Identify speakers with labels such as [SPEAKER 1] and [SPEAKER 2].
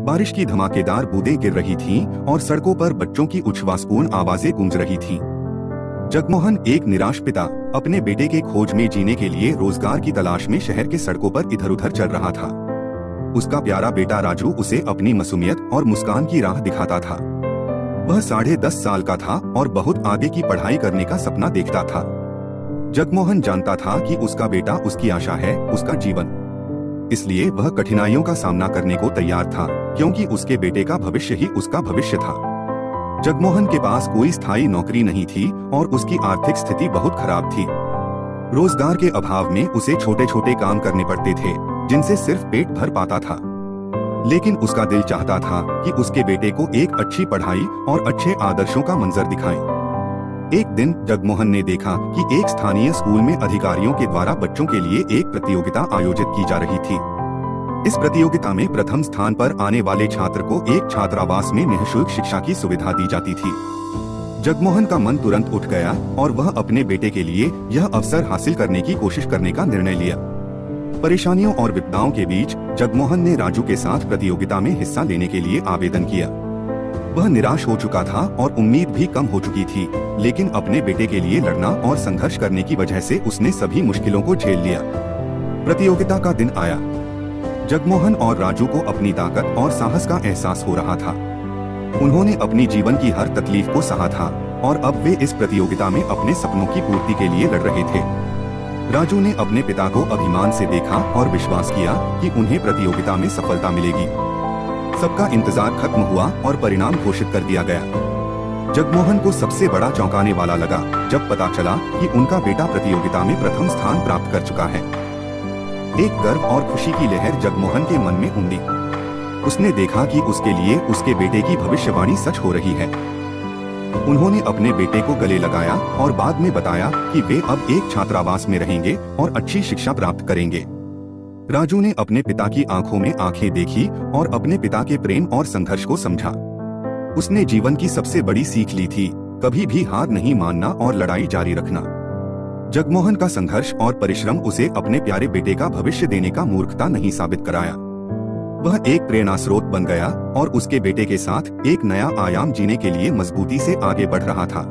[SPEAKER 1] बारिश की धमाकेदार बूंदें गिर रही थीं और सड़कों पर बच्चों की उच्छ्वासपूर्ण आवाजें गूंज रही थीं। जगमोहन, एक निराश पिता, अपने बेटे के खोज में जीने के लिए रोजगार की तलाश में शहर के सड़कों पर इधर उधर चल रहा था। उसका प्यारा बेटा राजू उसे अपनी मासूमियत और मुस्कान की राह दिखाता था। वह 10.5 साल का था और बहुत आगे की पढ़ाई करने का सपना देखता था। जगमोहन जानता था कि उसका बेटा उसकी आशा है, उसका जीवन। इसलिए वह कठिनाइयों का सामना करने को तैयार था, क्योंकि उसके बेटे का भविष्य ही उसका भविष्य था। जगमोहन के पास कोई स्थायी नौकरी नहीं थी और उसकी आर्थिक स्थिति बहुत खराब थी। रोजगार के अभाव में उसे छोटे छोटे काम करने पड़ते थे, जिनसे सिर्फ पेट भर पाता था। लेकिन उसका दिल चाहता था कि उसके बेटे को एक अच्छी पढ़ाई और अच्छे आदर्शों का मंजर दिखाएं। एक दिन जगमोहन ने देखा कि एक स्थानीय स्कूल में अधिकारियों के द्वारा बच्चों के लिए एक प्रतियोगिता आयोजित की जा रही थी। इस प्रतियोगिता में प्रथम स्थान पर आने वाले छात्र को एक छात्रावास में निःशुल्क शिक्षा की सुविधा दी जाती थी। जगमोहन का मन तुरंत उठ गया और वह अपने बेटे के लिए यह अवसर हासिल करने की कोशिश करने का निर्णय लिया। परेशानियों और विपदाओं के बीच जगमोहन ने राजू के साथ प्रतियोगिता में हिस्सा लेने के लिए आवेदन किया। वह निराश हो चुका था और उम्मीद भी कम हो चुकी थी, लेकिन अपने बेटे के लिए लड़ना और संघर्ष करने की वजह से उसने सभी मुश्किलों को झेल लिया। प्रतियोगिता का दिन आया। जगमोहन और राजू को अपनी ताकत और साहस का एहसास हो रहा था। उन्होंने अपनी जीवन की हर तकलीफ को सहा था और अब वे इस प्रतियोगिता में अपने सपनों की पूर्ति के लिए लड़ रहे थे। राजू ने अपने पिता को अभिमान से देखा और विश्वास किया कि उन्हें प्रतियोगिता में सफलता मिलेगी। सबका इंतजार खत्म हुआ और परिणाम घोषित कर दिया गया। जगमोहन को सबसे बड़ा चौंकाने वाला लगा जब पता चला कि उनका बेटा प्रतियोगिता में प्रथम स्थान प्राप्त कर चुका है। एक गर्व और खुशी की लहर जगमोहन के मन में उमड़ी। उसने देखा कि उसके लिए उसके बेटे की भविष्यवाणी सच हो रही है। उन्होंने अपने बेटे को गले लगाया और बाद में बताया कि वे अब एक छात्रावास में रहेंगे और अच्छी शिक्षा प्राप्त करेंगे। राजू ने अपने पिता की आंखों में आंखें देखी और अपने पिता के प्रेम और संघर्ष को समझा। उसने जीवन की सबसे बड़ी सीख ली थी, कभी भी हार नहीं मानना और लड़ाई जारी रखना। जगमोहन का संघर्ष और परिश्रम उसे अपने प्यारे बेटे का भविष्य देने का मूर्खता नहीं साबित कराया। वह एक प्रेरणा स्रोत बन गया और उसके बेटे के साथ एक नया आयाम जीने के लिए मजबूती से आगे बढ़ रहा था।